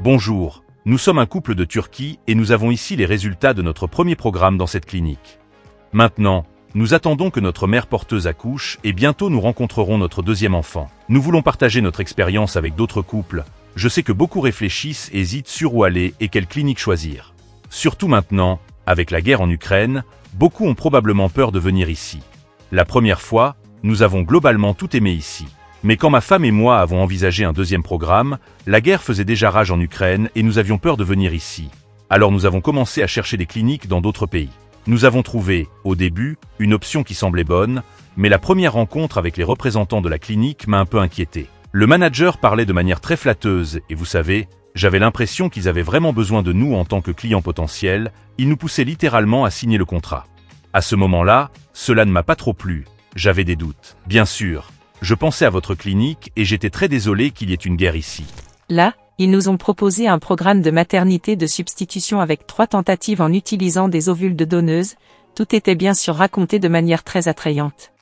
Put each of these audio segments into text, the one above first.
Bonjour, nous sommes un couple de Turquie et nous avons ici les résultats de notre premier programme dans cette clinique. Maintenant, nous attendons que notre mère porteuse accouche et bientôt nous rencontrerons notre deuxième enfant. Nous voulons partager notre expérience avec d'autres couples. Je sais que beaucoup réfléchissent et hésitent sur où aller et quelle clinique choisir. Surtout maintenant, avec la guerre en Ukraine, beaucoup ont probablement peur de venir ici. La première fois, nous avons globalement tout aimé ici. Mais quand ma femme et moi avons envisagé un deuxième programme, la guerre faisait déjà rage en Ukraine et nous avions peur de venir ici. Alors nous avons commencé à chercher des cliniques dans d'autres pays. Nous avons trouvé, au début, une option qui semblait bonne, mais la première rencontre avec les représentants de la clinique m'a un peu inquiété. Le manager parlait de manière très flatteuse et vous savez, j'avais l'impression qu'ils avaient vraiment besoin de nous en tant que clients potentiels, ils nous poussaient littéralement à signer le contrat. À ce moment-là, cela ne m'a pas trop plu, j'avais des doutes. Bien sûr, je pensais à votre clinique et j'étais très désolé qu'il y ait une guerre ici. Là, ils nous ont proposé un programme de maternité de substitution avec 3 tentatives en utilisant des ovules de donneuses, tout était bien sûr raconté de manière très attrayante.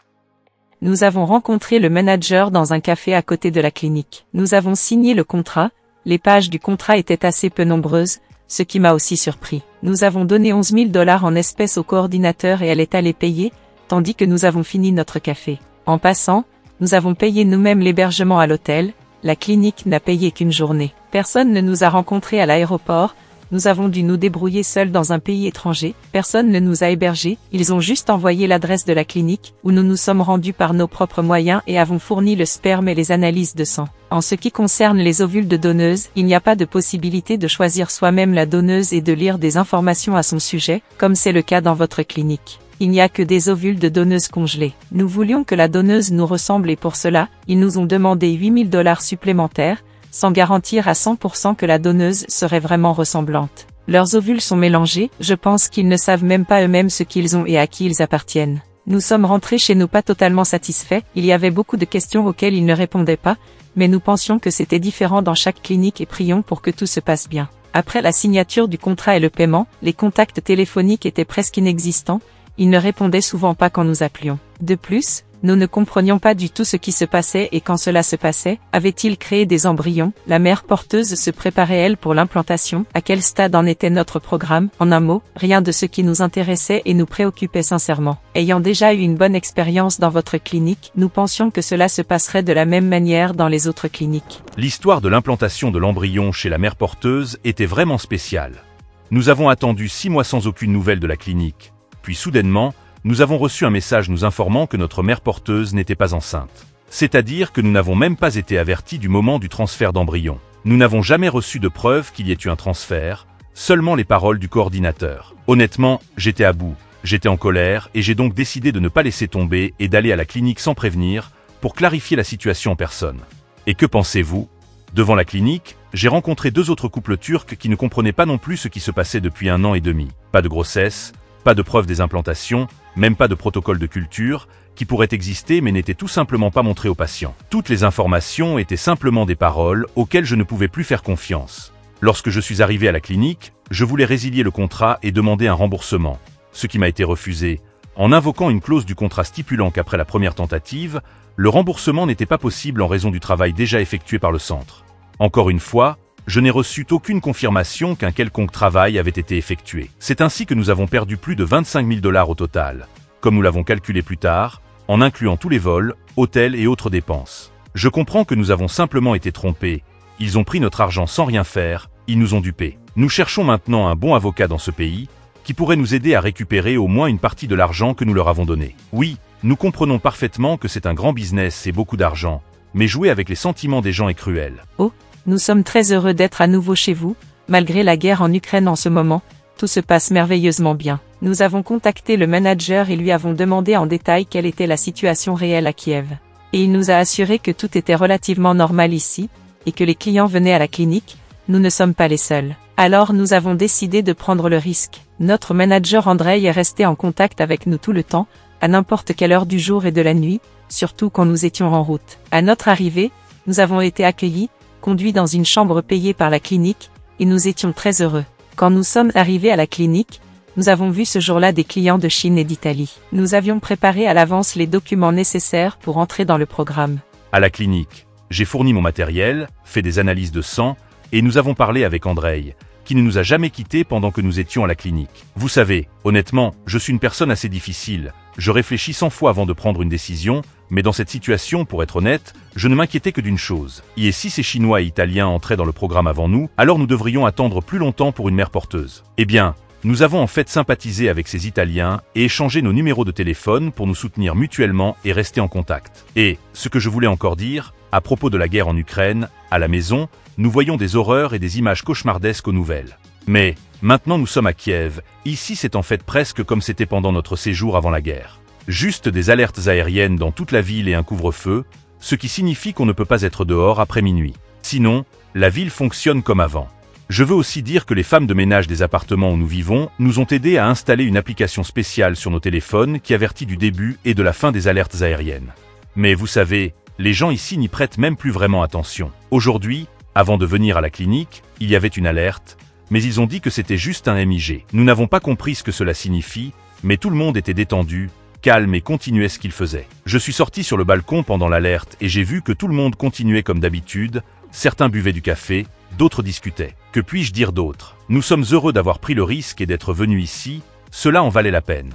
Nous avons rencontré le manager dans un café à côté de la clinique. Nous avons signé le contrat, les pages du contrat étaient assez peu nombreuses, ce qui m'a aussi surpris. Nous avons donné 11 000 $ en espèces au coordinateur et elle est allée payer, tandis que nous avons fini notre café. En passant, nous avons payé nous-mêmes l'hébergement à l'hôtel, la clinique n'a payé qu'une journée. Personne ne nous a rencontrés à l'aéroport, nous avons dû nous débrouiller seuls dans un pays étranger, personne ne nous a hébergés, ils ont juste envoyé l'adresse de la clinique, où nous nous sommes rendus par nos propres moyens et avons fourni le sperme et les analyses de sang. En ce qui concerne les ovules de donneuses, il n'y a pas de possibilité de choisir soi-même la donneuse et de lire des informations à son sujet, comme c'est le cas dans votre clinique. Il n'y a que des ovules de donneuses congelées. Nous voulions que la donneuse nous ressemble et pour cela, ils nous ont demandé 8 000 $ supplémentaires, sans garantir à 100% que la donneuse serait vraiment ressemblante. Leurs ovules sont mélangés, je pense qu'ils ne savent même pas eux-mêmes ce qu'ils ont et à qui ils appartiennent. Nous sommes rentrés chez nous pas totalement satisfaits, il y avait beaucoup de questions auxquelles ils ne répondaient pas, mais nous pensions que c'était différent dans chaque clinique et prions pour que tout se passe bien. Après la signature du contrat et le paiement, les contacts téléphoniques étaient presque inexistants, ils ne répondaient souvent pas quand nous appelions. De plus, nous ne comprenions pas du tout ce qui se passait et quand cela se passait, avait-il créé des embryons? La mère porteuse se préparait elle pour l'implantation? À quel stade en était notre programme? En un mot, rien de ce qui nous intéressait et nous préoccupait sincèrement. Ayant déjà eu une bonne expérience dans votre clinique, nous pensions que cela se passerait de la même manière dans les autres cliniques. L'histoire de l'implantation de l'embryon chez la mère porteuse était vraiment spéciale. Nous avons attendu 6 mois sans aucune nouvelle de la clinique. Puis soudainement, nous avons reçu un message nous informant que notre mère porteuse n'était pas enceinte. C'est-à-dire que nous n'avons même pas été avertis du moment du transfert d'embryon. Nous n'avons jamais reçu de preuve qu'il y ait eu un transfert, seulement les paroles du coordinateur. Honnêtement, j'étais à bout, j'étais en colère et j'ai donc décidé de ne pas laisser tomber et d'aller à la clinique sans prévenir, pour clarifier la situation en personne. Et que pensez-vous? Devant la clinique, j'ai rencontré 2 autres couples turcs qui ne comprenaient pas non plus ce qui se passait depuis 1 an et demi. Pas de grossesse, pas de preuve des implantations, même pas de protocole de culture, qui pourrait exister mais n'était tout simplement pas montré aux patients. Toutes les informations étaient simplement des paroles auxquelles je ne pouvais plus faire confiance. Lorsque je suis arrivé à la clinique, je voulais résilier le contrat et demander un remboursement, ce qui m'a été refusé, en invoquant une clause du contrat stipulant qu'après la première tentative, le remboursement n'était pas possible en raison du travail déjà effectué par le centre. Encore une fois, je n'ai reçu aucune confirmation qu'un quelconque travail avait été effectué. C'est ainsi que nous avons perdu plus de 25 000 $ au total, comme nous l'avons calculé plus tard, en incluant tous les vols, hôtels et autres dépenses. Je comprends que nous avons simplement été trompés, ils ont pris notre argent sans rien faire, ils nous ont dupés. Nous cherchons maintenant un bon avocat dans ce pays, qui pourrait nous aider à récupérer au moins une partie de l'argent que nous leur avons donné. Oui, nous comprenons parfaitement que c'est un grand business et beaucoup d'argent, mais jouer avec les sentiments des gens est cruel. Oh, nous sommes très heureux d'être à nouveau chez vous, malgré la guerre en Ukraine en ce moment, tout se passe merveilleusement bien. Nous avons contacté le manager et lui avons demandé en détail quelle était la situation réelle à Kiev. Et il nous a assuré que tout était relativement normal ici, et que les clients venaient à la clinique, nous ne sommes pas les seuls. Alors nous avons décidé de prendre le risque. Notre manager Andrei est resté en contact avec nous tout le temps, à n'importe quelle heure du jour et de la nuit, surtout quand nous étions en route. À notre arrivée, nous avons été accueillis, conduits dans une chambre payée par la clinique, et nous étions très heureux. Quand nous sommes arrivés à la clinique, nous avons vu ce jour-là des clients de Chine et d'Italie. Nous avions préparé à l'avance les documents nécessaires pour entrer dans le programme. À la clinique, j'ai fourni mon matériel, fait des analyses de sang, et nous avons parlé avec Andrei, qui ne nous a jamais quittés pendant que nous étions à la clinique. Vous savez, honnêtement, je suis une personne assez difficile, je réfléchis 100 fois avant de prendre une décision, mais dans cette situation, pour être honnête, je ne m'inquiétais que d'une chose. Et si ces Chinois et Italiens entraient dans le programme avant nous, alors nous devrions attendre plus longtemps pour une mère porteuse. Eh bien, nous avons en fait sympathisé avec ces Italiens et échangé nos numéros de téléphone pour nous soutenir mutuellement et rester en contact. Et, ce que je voulais encore dire, à propos de la guerre en Ukraine, à la maison, nous voyons des horreurs et des images cauchemardesques aux nouvelles. Mais, maintenant nous sommes à Kiev, ici c'est en fait presque comme c'était pendant notre séjour avant la guerre. Juste des alertes aériennes dans toute la ville et un couvre-feu, ce qui signifie qu'on ne peut pas être dehors après minuit. Sinon, la ville fonctionne comme avant. Je veux aussi dire que les femmes de ménage des appartements où nous vivons nous ont aidés à installer une application spéciale sur nos téléphones qui avertit du début et de la fin des alertes aériennes. Mais vous savez, les gens ici n'y prêtent même plus vraiment attention. Aujourd'hui, avant de venir à la clinique, il y avait une alerte, mais ils ont dit que c'était juste un MIG. Nous n'avons pas compris ce que cela signifie, mais tout le monde était détendu, calme et continuait ce qu'il faisait. Je suis sorti sur le balcon pendant l'alerte et j'ai vu que tout le monde continuait comme d'habitude, certains buvaient du café, d'autres discutaient. Que puis-je dire d'autre? Nous sommes heureux d'avoir pris le risque et d'être venus ici, cela en valait la peine.